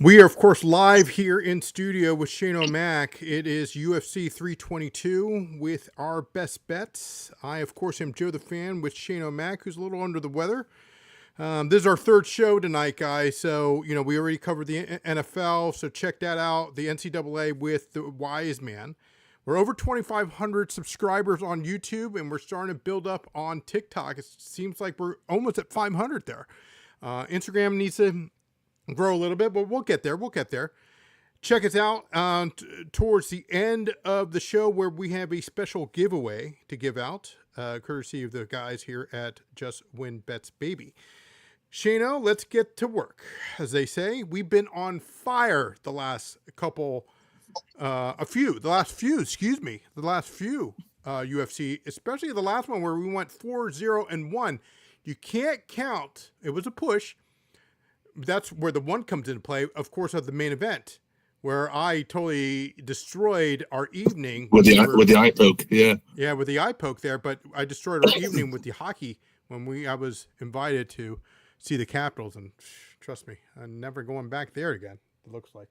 We are, of course, live here in studio with Shane O'Mac. It is UFC 322 with our best bets. I, of course, am Joe the Fan with Shane O'Mac, who's a little under the weather. This is our third show tonight, guys. So, we already covered the NFL, so check that out. The NCAA with the Wise Man. We're over 2,500 subscribers on YouTube, and we're starting to build up on TikTok. It seems like we're almost at 500 there. Instagram needs to grow a little bit, but we'll get there. Check us out towards the end of the show where we have a special giveaway to give out, courtesy of the guys here at Just Win Bets Baby. Shano, let's get to work. As they say, we've been on fire the last few UFC, especially the last one where we went 4-0-1. You can't count. It was a push. That's where the one comes into play, of course, of the main event, where I totally destroyed our evening with the eye poke. Yeah, with the eye poke there. But I destroyed our evening with the hockey when I was invited to see the Capitals, and trust me, I'm never going back there again. It looks like.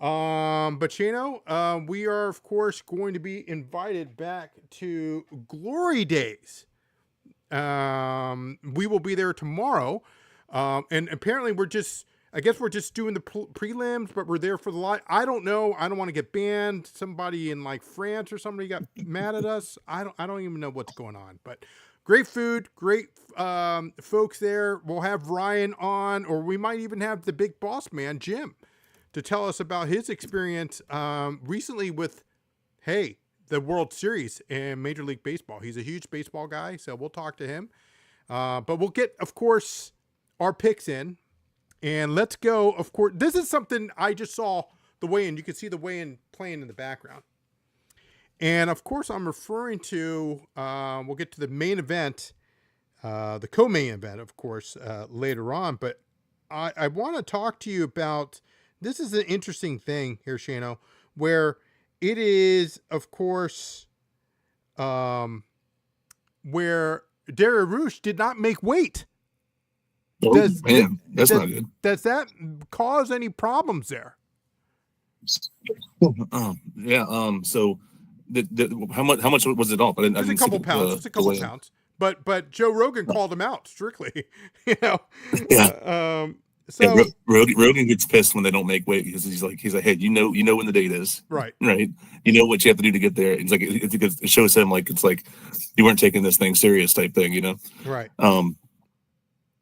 But Shano, we are of course going to be invited back to Glory Days. We will be there tomorrow. And apparently we're just doing the prelims, but we're there for the live. I don't know. I don't want to get banned. Somebody in like France or somebody got mad at us. I don't even know what's going on, but great food, great, folks there. We'll have Ryan on, or we might even have the big boss man, Jim, to tell us about his experience, recently with, the World Series and Major League Baseball. He's a huge baseball guy, so we'll talk to him. But we'll get, of course, our picks in, and let's go. Of course, this is something I just saw the weigh-in. You can see the weigh-in playing in the background. And of course, I'm referring to, we'll get to the main event, the co-main event, of course, later on. But I want to talk to you about, this is an interesting thing here, Shano, where it is, of course, where Dariush did not make weight. That's not good. Does that cause any problems there? So how much was it off? Just a couple pounds. But Joe Rogan called him out strictly. Rogan gets pissed when they don't make weight because he's like, hey, you know when the date is, right? You know what you have to do to get there. It's like it shows him like it's like you weren't taking this thing serious type thing, right?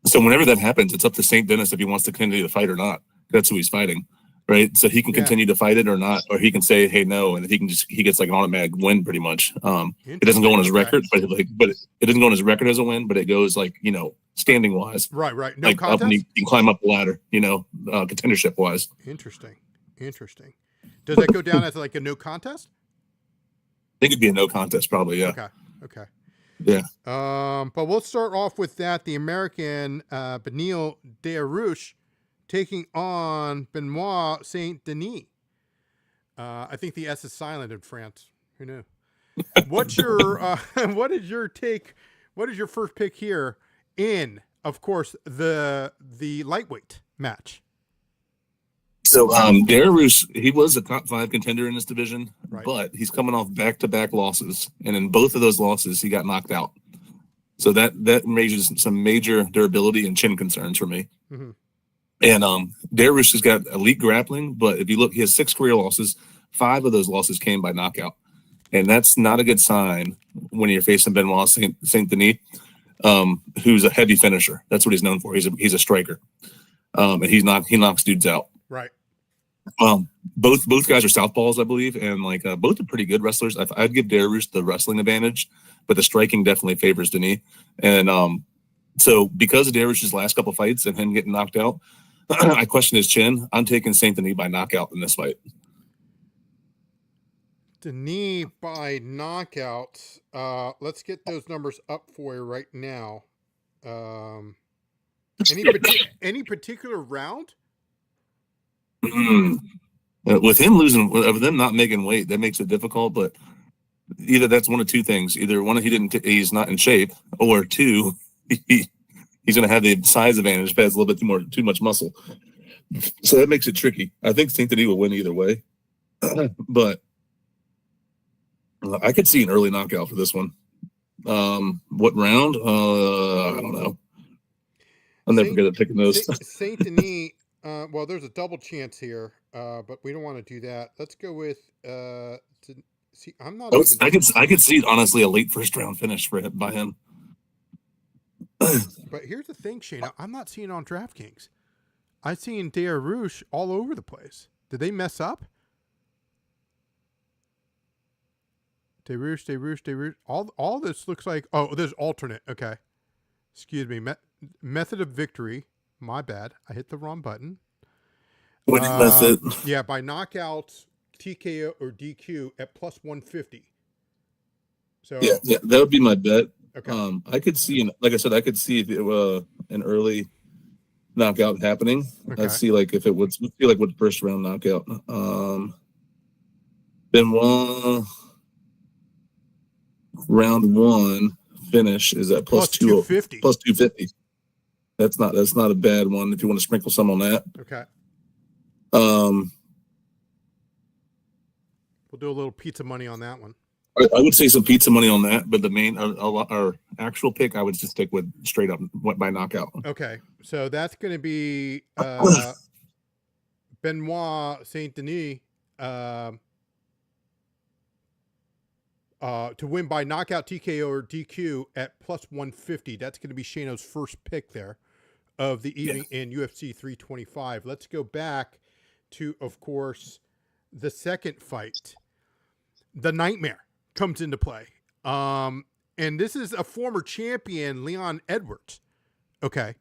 So whenever that happens, it's up to St. Denis if he wants to continue to fight or not. That's who he's fighting, right? So he can continue to fight it or not, or he can say, hey, no, and he gets like an automatic win pretty much. It doesn't go on his record, but it doesn't go on his record as a win, but it goes like, standing wise. Right. No like contest? Up and you can climb up the ladder, contendership wise. Interesting. Does that go down as like a no contest? I think it'd be a no contest probably, yeah. Okay. Yeah. But we'll start off with that. The American Beneil Dariush taking on Benoit Saint Denis. I think the S is silent in France. Who knew? What's your what is your take? What is your first pick here in, of course, the lightweight match? So Dariush, he was a top 5 contender in this division, right, but he's coming off back-to-back losses, and in both of those losses, he got knocked out. So that raises some major durability and chin concerns for me. Mm-hmm. And Dariush has got elite grappling, but if you look, he has 6 career losses. 5 of those losses came by knockout, and that's not a good sign when you're facing Benoit Saint Denis, who's a heavy finisher. That's what he's known for. He's a striker, and he knocks dudes out. Right. Both guys are southpaws, I believe, and both are pretty good wrestlers. I'd give Dariush the wrestling advantage, but the striking definitely favors Denis. And so because of Dariush's last couple fights and him getting knocked out, I question his chin. I'm taking Saint Denis by knockout in this fight. Denis by knockout. Let's get those numbers up for you right now. Any particular round? With him losing, with them not making weight, that makes it difficult. But either that's one of two things: either one, he's not in shape, or two, he's going to have the size advantage, but has a little bit too much muscle. So that makes it tricky. I think Saint Denis will win either way, but I could see an early knockout for this one. What round? I don't know. I'll never get at picking those. Saint Denis. Well, there's a double chance here, but we don't want to do that. Let's go with. See, I'm not. I could see honestly a late first round finish for him by him. But here's the thing, Shayna. I'm not seeing it on DraftKings. I'm seeing Dariush all over the place. Did they mess up? Dariush. All this looks like. Oh, there's alternate. Okay. Excuse me. Method of victory. My bad. I hit the wrong button. Winning method. Yeah, by knockout, TKO, or DQ at plus 150. So yeah, that would be my bet. Okay. I could see, like I said, I could see if it, an early knockout happening. Okay. I'd see like if it would feel like with first round knockout. Benoit round one finish is at plus 250. Plus 250. That's not a bad one if you want to sprinkle some on that. Okay. We'll do a little pizza money on that one. I would say some pizza money on that, but the main our actual pick, I would just stick with straight up by knockout. Okay, so that's going to be Benoit Saint Denis to win by knockout, TKO, or DQ at plus 150. That's going to be Shano's first pick there of the evening in UFC 325. Let's go back to, of course, the second fight. The Nightmare comes into play. And this is a former champion, Leon Edwards. Okay.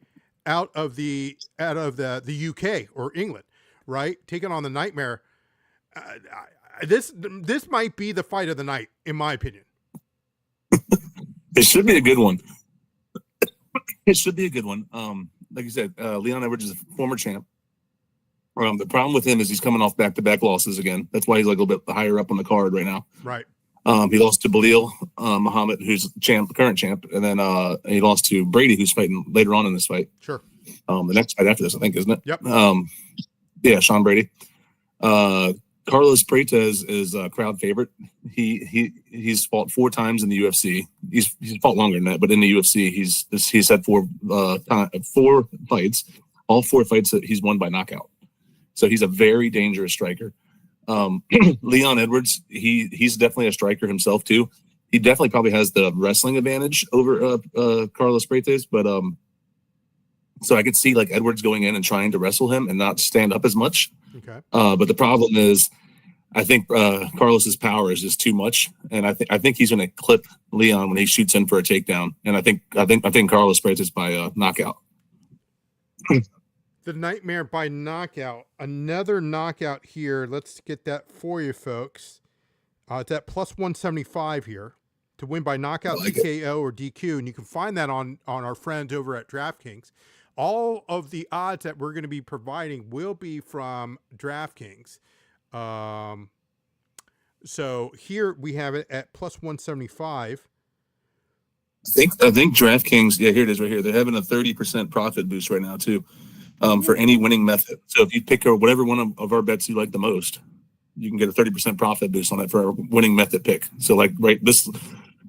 Out of the UK or England, right? Taking on the Nightmare. This might be the fight of the night, in my opinion. It should be a good one. It should be a good one. Like you said, Leon Edwards is a former champ. The problem with him is he's coming off back-to-back losses again. That's why he's like a little bit higher up on the card right now. Right. He lost to Belil Muhammad, who's current champ, and then he lost to Brady, who's fighting later on in this fight. Sure. The next fight after this, I think, isn't it? Yep. Yeah, Sean Brady. Carlos Prates is a crowd favorite. He's fought 4 times in the UFC. He's fought longer than that, but in the UFC, he's had 4 fights. All 4 fights that he's won by knockout. So he's a very dangerous striker. Leon Edwards, he's definitely a striker himself too. He definitely probably has the wrestling advantage over Carlos Prates, but so I could see like Edwards going in and trying to wrestle him and not stand up as much. Okay. But the problem is, I think Carlos's power is just too much, and I think he's going to clip Leon when he shoots in for a takedown. And I think Carlos Prates by knockout. The Nightmare by knockout. Another knockout here. Let's get that for you, folks. It's at plus 175 here to win by knockout, TKO, or DQ. And you can find that on our friends over at DraftKings. All of the odds that we're going to be providing will be from DraftKings. So here we have it at plus 175. I think DraftKings, yeah, here it is right here. They're having a 30% profit boost right now too. For any winning method. So if you pick whatever one of our bets you like the most, you can get a 30% profit boost on it for a winning method pick. So like this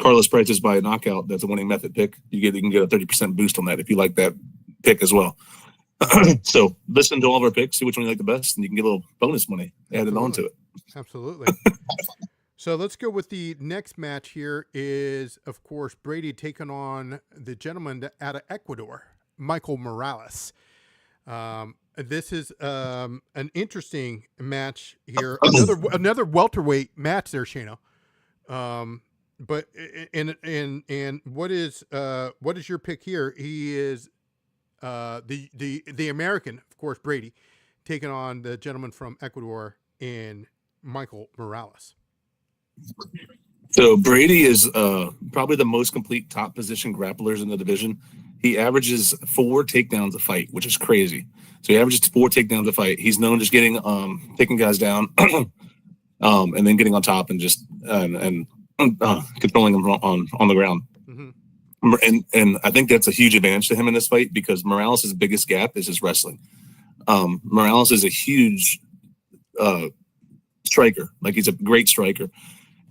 Carlos Prates by a knockout, that's a winning method pick. You can get a 30% boost on that if you like that pick as well. So listen to all of our picks, see which one you like the best, and you can get a little bonus money added onto it. Absolutely. So let's go with the next match here is, of course, Brady taking on the gentleman out of Ecuador, Michael Morales. This is an interesting match here. Another welterweight match there, Shano. But and what is your pick here? He is the American, of course, Brady, taking on the gentleman from Ecuador in Michael Morales. So Brady is probably the most complete top position grapplers in the division. He averages 4 takedowns a fight, which is crazy. So he averages 4 takedowns a fight. He's known just getting taking guys down, and then getting on top and just controlling them on the ground. Mm-hmm. And I think that's a huge advantage to him in this fight because Morales' biggest gap is his wrestling. Morales is a huge striker. Like, he's a great striker,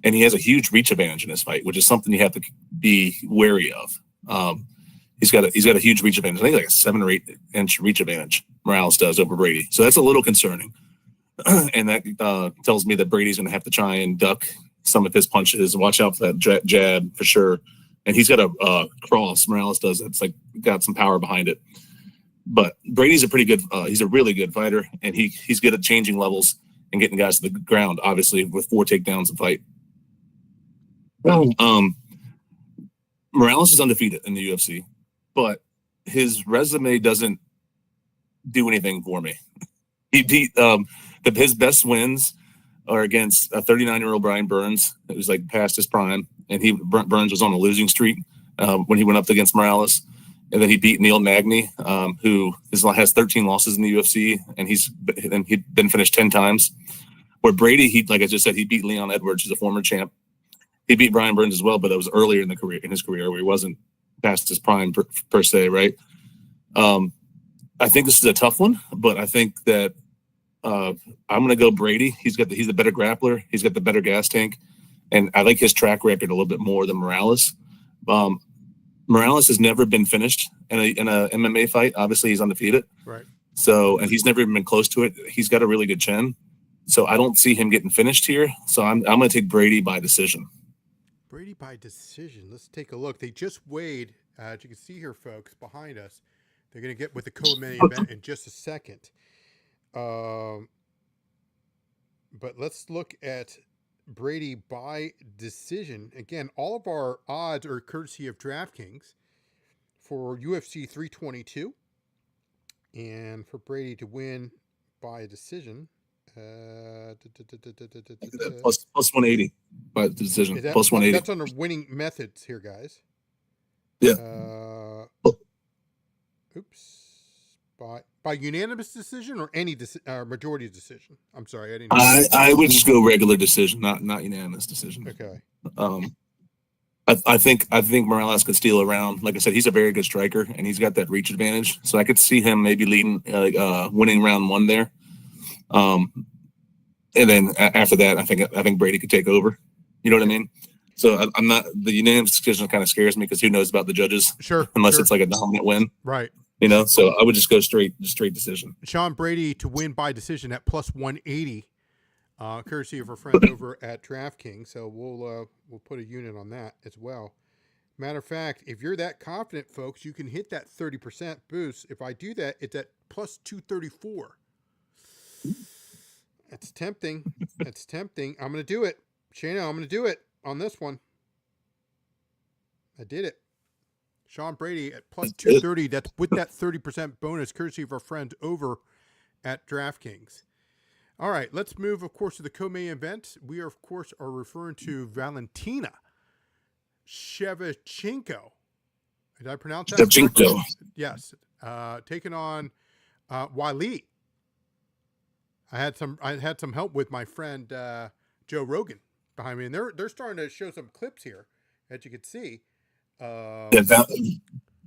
and he has a huge reach advantage in this fight, which is something you have to be wary of. He's got a huge reach advantage. I think like a 7 or 8 inch reach advantage Morales does over Brady. So that's a little concerning. And that tells me that Brady's going to have to try and duck some of his punches. Watch out for that jab for sure. And he's got a cross. Morales does. It's like got some power behind it. But Brady's a pretty good. He's a really good fighter, and he's good at changing levels and getting guys to the ground. Obviously, with 4 takedowns a fight. Morales is undefeated in the UFC, but his resume doesn't do anything for me. He beat his best wins are against a 39-year-old Brian Burns. It was like past his prime, and Burns was on a losing streak when he went up against Morales. And then he beat Neil Magny, who has 13 losses in the UFC, and he'd been finished 10 times. Where Brady, like I just said, he beat Leon Edwards, who's a former champ. He beat Brian Burns as well, but it was earlier in his career where he wasn't past his prime per se, right? I think this is a tough one, but I think that I'm going to go Brady. He's the better grappler. He's got the better gas tank, and I like his track record a little bit more than Morales. Morales has never been finished in a MMA fight. Obviously, he's undefeated. Right. So, and he's never even been close to it. He's got a really good chin. So I don't see him getting finished here. So I'm going to take Brady by decision. Brady by decision. Let's take a look. They just weighed, as you can see here, folks, behind us. They're going to get with the co-main event in just a second. But let's look at Brady by decision. Again, all of our odds are courtesy of DraftKings for UFC 322. And for Brady to win by decision, plus 180 by decision. Plus 180. That's on the winning methods here, guys. Yeah. Oops. By unanimous decision or any majority decision? I'm sorry, I didn't. I would just go regular decision, not unanimous decision. Okay. I think Morales could steal around. Like I said, he's a very good striker, and he's got that reach advantage. So I could see him maybe leading, winning round 1 there. And then after that, I think Brady could take over. You know what I mean? So I'm not, the unanimous decision kind of scares me because who knows about the judges? Sure. Unless it's like a dominant win. Right. You know, so I would just go straight decision. Sean Brady to win by decision at plus 180, courtesy of our friends over at DraftKings. So we'll put a unit on that as well. Matter of fact, if you're that confident, folks, you can hit that 30% boost. If I do that, it's at plus 234. That's tempting. That's tempting. I'm going to do it. Shana, I'm going to do it on this one. I did it. Sean Brady at plus 230. That's with that 30% bonus, courtesy of our friends over at DraftKings. All right, let's move, of course, to the co-main event. We are, of course, referring to Valentina Shevchenko. Did I pronounce that? Shevchenko. Yes. Taking on Weili. I had some help with my friend Joe Rogan behind me, and they're starting to show some clips here, as you can see.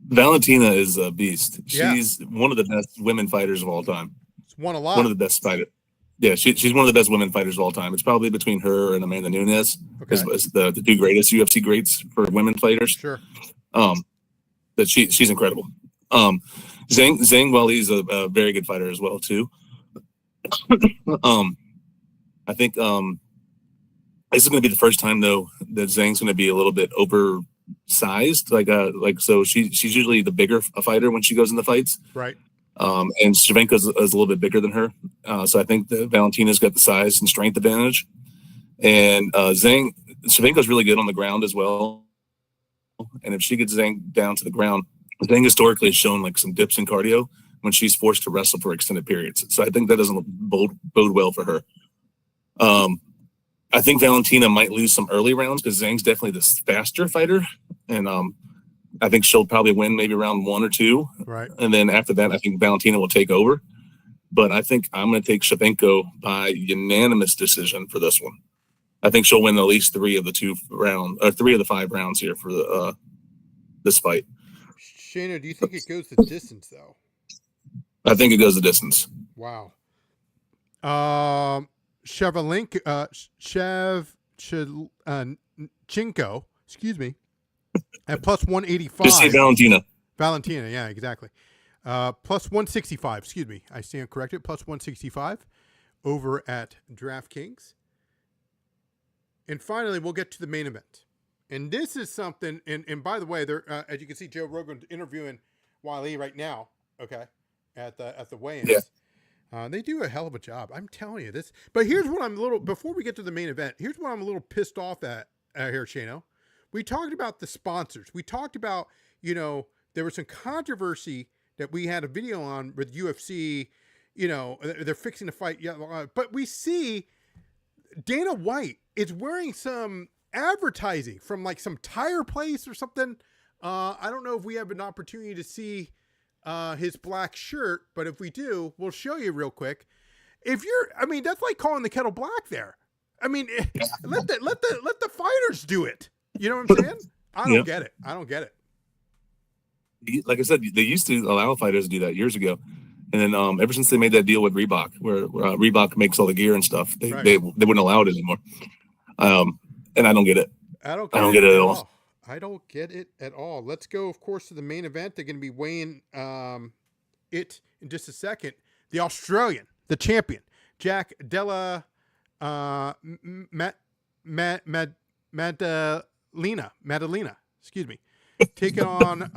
Valentina is a beast. Yeah. She's one of the best women fighters of all time. She's won a lot. One of the best fighters. Yeah, she's one of the best women fighters of all time. It's probably between her and Amanda Nunes, as the 2 greatest UFC greats for women fighters. Sure. That she's incredible. Zhang Weili is a very good fighter as well too. I think this is going to be the first time though that Zhang's going to be a little bit oversized. So she's usually the bigger fighter when she goes into fights. Right. And Shevchenko is a little bit bigger than her. So I think that Valentina's got the size and strength advantage. And Shevchenko's really good on the ground as well. And if she gets Zhang down to the ground, Zhang historically has shown like some dips in cardio when she's forced to wrestle for extended periods. So I think that doesn't bode well for her. I think Valentina might lose some early rounds because Zhang's definitely the faster fighter. And I think she'll probably win maybe round 1 or 2. Right. And then after that, I think Valentina will take over. But I think I'm going to take Shevchenko by unanimous decision for this one. I think she'll win at least 3 of the 5 rounds here for this fight. Shana, do you think it goes the distance though? I think it goes the distance. Wow. Shevchenko, excuse me, at plus 185. Just say Valentina. Valentina, yeah, exactly. Plus 165, excuse me. I stand corrected. Plus 165 over at DraftKings. And finally, we'll get to the main event. And this is something, and by the way, there, as you can see, Joe Rogan interviewing Weili right now, okay, at the weigh-ins. Yeah. They do a hell of a job. I'm telling you this. But here's what I'm a little, before we get to the main event, here's what I'm a little pissed off at here, Shano. We talked about the sponsors. We talked about, there was some controversy that we had a video on with UFC, they're fixing the fight. Yeah, but we see Dana White is wearing some advertising from like some tire place or something. I don't know if we have an opportunity to see his black shirt, but if we do, we'll show you real quick. That's like calling the kettle black there. Let the fighters do it. You know what I'm saying? I don't get it. I don't get it. Like I said, they used to allow fighters to do that years ago. And then ever since they made that deal with Reebok, where Reebok makes all the gear and stuff, they wouldn't allow it anymore. And I don't get it. I don't get it at all. I don't get it at all. Let's go, of course, to the main event. They're going to be weighing it in just a second. The Australian, the champion, Jack Della Maddalena, excuse me, taking on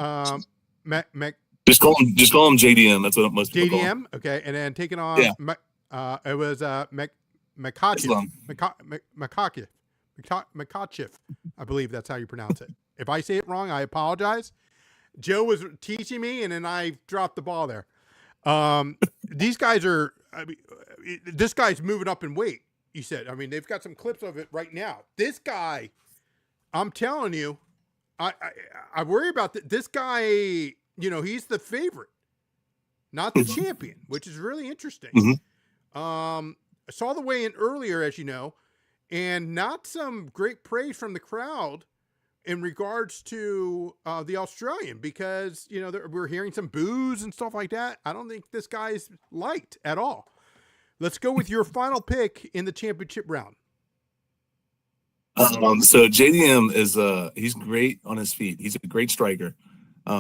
Just call him JDM. That's what most people call him. Okay, and then taking on it was Makhachev. Makhachev, I believe that's how you pronounce it. If I say it wrong, I apologize. Joe was teaching me, and then I dropped the ball there. These guys are. This guy's moving up in weight. You said. They've got some clips of it right now. This guy, I'm telling you, I worry about this guy. He's the favorite, not the champion, which is really interesting. I saw the weigh-in earlier, as you know, and not some great praise from the crowd in regards to the Australian because, we're hearing some boos and stuff like that. I don't think this guy's liked at all. Let's go with your final pick in the championship round. So JDM is he's great on his feet. He's a great striker.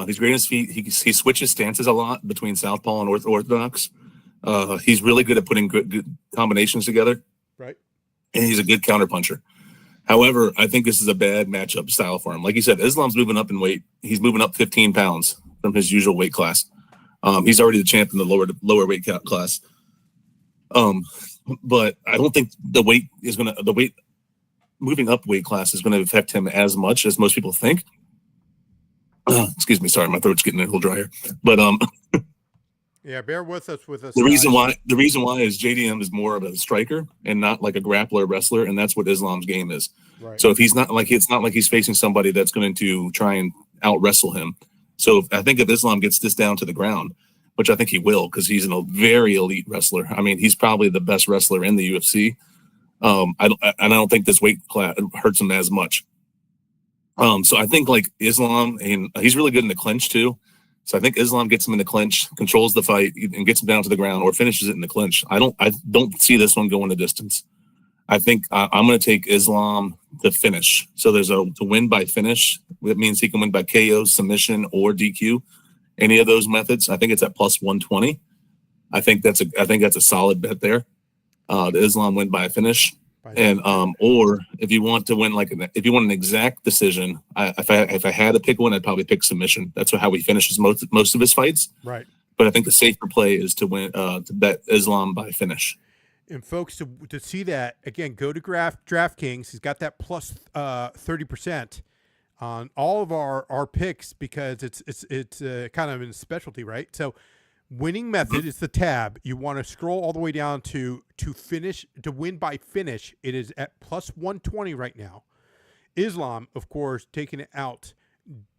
He's great on his feet. He switches stances a lot between southpaw and orthodox. He's really good at putting good combinations together. Right. And he's a good counterpuncher. However, I think this is a bad matchup style for him. Like you said, Islam's moving up in weight. He's moving up 15 pounds from his usual weight class. He's already the champ in the lower weight class. But I don't think the weight moving up weight class is going to affect him as much as most people think. Excuse me, sorry, my throat's getting a little drier. But yeah, bear with us. The reason why is JDM is more of a striker and not like a grappler wrestler, and that's what Islam's game is. Right. So if he's not like it's not like he's facing somebody that's going to try and out wrestle him. So I think if Islam gets this down to the ground, which I think he will, because he's a very elite wrestler. He's probably the best wrestler in the UFC. I don't think this weight class hurts him as much. So I think like Islam, and he's really good in the clinch too. So I think Islam gets him in the clinch, controls the fight, and gets him down to the ground, or finishes it in the clinch. I don't see this one going the distance. I think I'm going to take Islam to finish. So there's to win by finish. That means he can win by KO, submission, or DQ. Any of those methods. I think it's at plus 120. I think that's a solid bet there. The Islam win by a finish. And or if you want to win if you want an exact decision, if I had to pick one, I'd probably pick submission. That's how he finishes most of his fights. Right. But I think the safer play is to win to bet Islam by finish. And folks, to see that again, go to DraftKings. He's got that plus 30% on all of our picks because it's kind of in specialty, right? So. Winning method is the tab. You want to scroll all the way down to finish, to win by finish. It is at plus 120 right now. Islam, of course, taking it out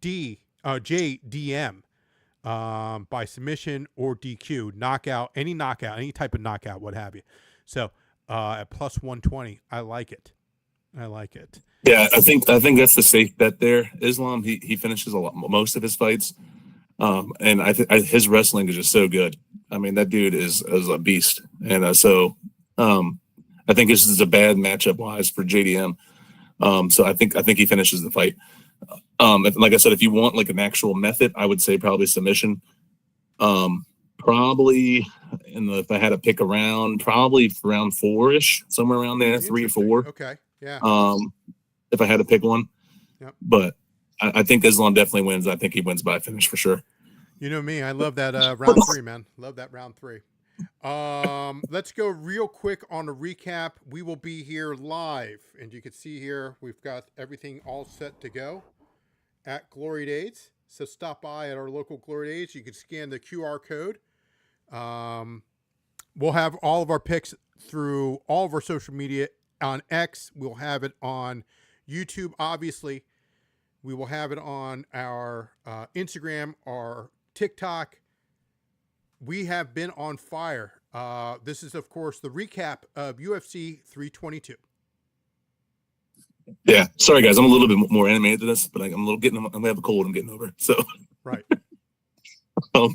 JDM by submission or DQ, knockout, any type of knockout, what have you. So at plus 120, I like it. Yeah, I think that's the safe bet there. Islam, he finishes most of his fights. And his wrestling is just so good. I mean, that dude is a beast. And I think this is a bad matchup wise for JDM. So I think he finishes the fight. Like I said, if you want like an actual method, I would say probably submission. Probably, if I had to pick a round, probably round 4-ish, somewhere around there, 3 or 4. Okay, yeah. If I had to pick one, yep. But I think Islam definitely wins. I think he wins by finish for sure. You know me, I love that round 3, man. Love that round 3. Let's go real quick on a recap. We will be here live, and you can see here we've got everything all set to go at Glory Days. So stop by at our local Glory Days. You can scan the QR code. We'll have all of our picks through all of our social media on X. We'll have it on YouTube, obviously. We will have it on our Instagram, our TikTok. We have been on fire. This is, of course, the recap of UFC 322. Yeah, sorry guys, I'm a little bit more animated to this, but I'm gonna have a cold I'm getting over. So right. But all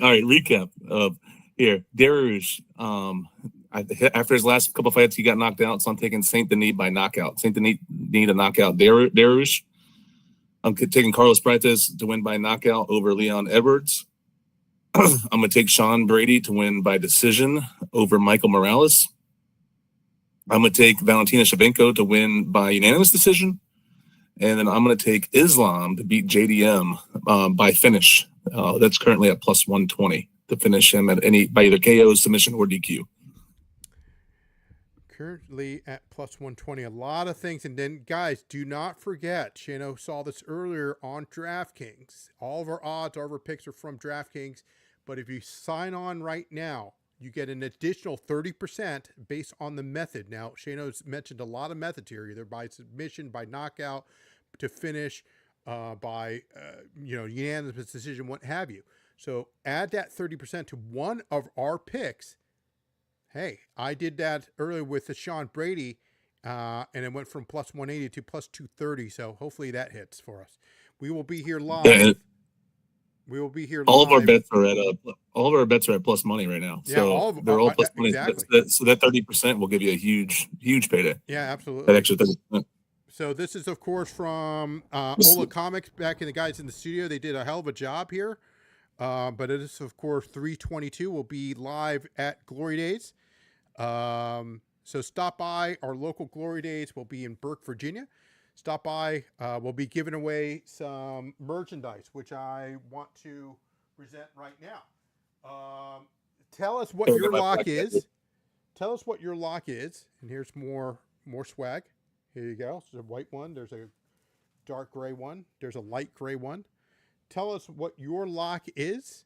right, recap of here. Dariush, after his last couple fights, he got knocked out, so I'm taking Saint Denis by knockout. Saint Denis to knock out Dariush. I'm taking Carlos Prates to win by knockout over Leon Edwards. I'm gonna take Sean Brady to win by decision over Michael Morales. I'm going to take Valentina Shevchenko to win by unanimous decision. And then I'm going to take Islam to beat JDM by finish. That's currently at plus 120 to finish him by either KO, submission, or DQ. Currently at plus 120. A lot of things. And then, guys, do not forget, Shano saw this earlier on DraftKings. All of our odds, all of our picks are from DraftKings. But if you sign on right now, you get an additional 30% based on the method. Now, Shano's mentioned a lot of methods here, either by submission, by knockout, to finish, by unanimous decision, what have you. So add that 30% to one of our picks. Hey, I did that earlier with the Sean Brady, and it went from plus 180 to plus 230. So hopefully that hits for us. We will be here live. Yeah, we will be here. All live. of our bets are at plus money right now. Yeah, so they're all plus money. Exactly. So that 30% will give you a huge payday. Yeah, absolutely. That extra 30%. So this is, of course, from Ola Comics back in the guys in the studio. They did a hell of a job here. But it is, of course, 322 will be live at Glory Days. So stop by. Our local Glory Days will be in Burke, Virginia. Stop by. We'll be giving away some merchandise, which I want to present right now. Tell us what your lock is. Tell us what your lock is. And here's more swag. Here you go. There's a white one. There's a dark gray one. There's a light gray one. Tell us what your lock is.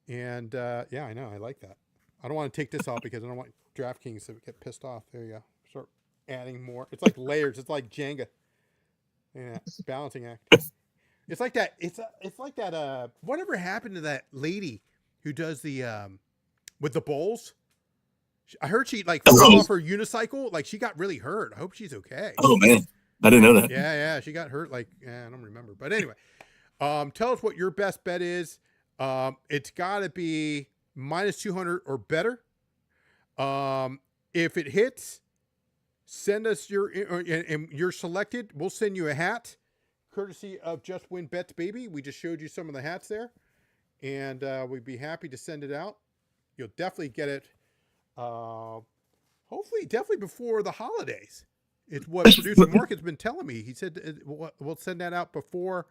And yeah, I know. I like that. I don't want to take this off because I don't want DraftKings to get pissed off. There you go. Start adding more. It's like layers. It's like Jenga. Yeah, balancing act. It's like that. It's like that. Whatever happened to that lady who does the with the bowls? I heard she like fell off her unicycle. Like she got really hurt. I hope she's okay. Oh man, I didn't know that. Yeah, she got hurt. Like I don't remember. But anyway, tell us what your best bet is. It's got to be minus 200 or better. If it hits, send us and you're selected. We'll send you a hat, courtesy of Just Win Bets Baby. We just showed you some of the hats there, and we'd be happy to send it out. You'll definitely get it. Hopefully, definitely before the holidays. It's what producer Mark has been telling me. He said we'll send that out before.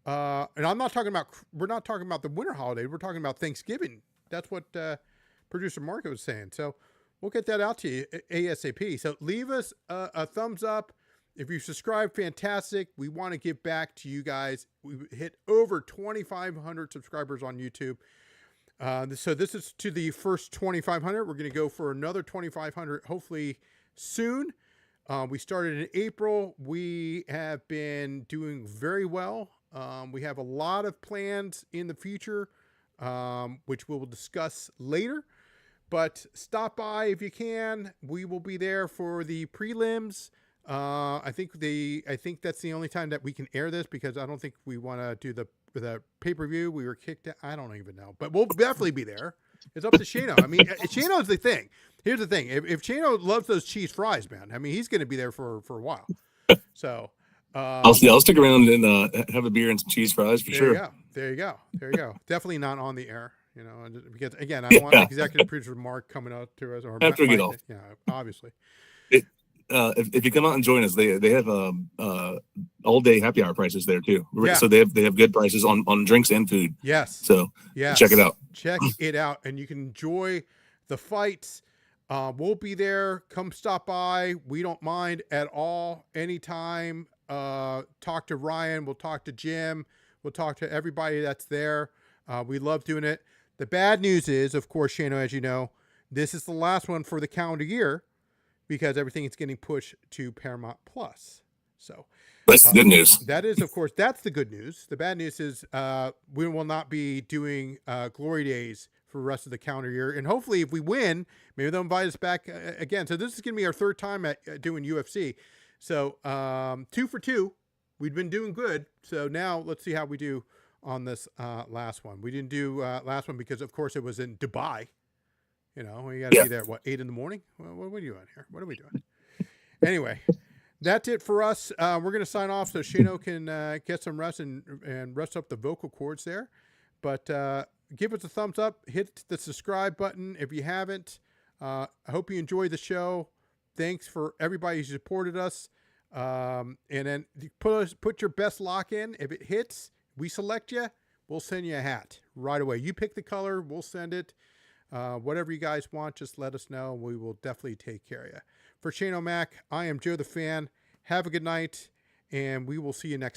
And I'm not talking about. We're not talking about the winter holiday. We're talking about Thanksgiving. That's what producer Mark was saying. So we'll get that out to you ASAP. So leave us a thumbs up. If you subscribe, fantastic. We want to give back to you guys. We hit over 2,500 subscribers on YouTube. So this is to the first 2,500. We're going to go for another 2,500 hopefully soon. We started in April. We have been doing very well. We have a lot of plans in the future, which we will discuss later. But stop by if you can. We will be there for the prelims. I think that's the only time that we can air this because I don't think we want to do the the pay-per-view. We were kicked out. I don't even know, but we'll definitely be there. It's up to Shano. I mean, Shano's the thing. Here's the thing. If Shano loves those cheese fries, man, I mean, he's going to be there for a while. So I'll stick around and have a beer and some cheese fries for sure. There you go. Definitely not on the air, you know, because again, I don't want executive producer Mark coming out to us or after we get off. Yeah, obviously. If you come out and join us, they have all day happy hour prices there too. Yeah. So they have good prices on drinks and food. Yes. So check it out. Check it out, and you can enjoy the fights. We'll be there. Come stop by. We don't mind at all. Anytime. Talk to Ryan. We'll talk to Jim. We'll talk to everybody that's there. We love doing it. The bad news is, of course, Shano, as you know, this is the last one for the calendar year because everything is getting pushed to Paramount Plus. So that's the good news. That is, of course, that's the good news. The bad news is we will not be doing Glory Days for the rest of the calendar year. And hopefully if we win, maybe they'll invite us back again. So this is going to be our third time at doing UFC. So 2 for 2. We've been doing good. So now let's see how we do on this last one. We didn't do last one because, of course, it was in Dubai. You know, we got to be there, 8 in the morning? Well, what are we doing here? What are we doing? Anyway, that's it for us. We're going to sign off so Shano can get some rest and rest up the vocal cords there. But give us a thumbs up. Hit the subscribe button if you haven't. I hope you enjoyed the show. Thanks for everybody who supported us. And then put your best lock in. If it hits, we select you. We'll send you a hat right away. You pick the color. We'll send it. Whatever you guys want, just let us know. We will definitely take care of you. For Shano Mac, I am Joe the Fan. Have a good night, and we will see you next time.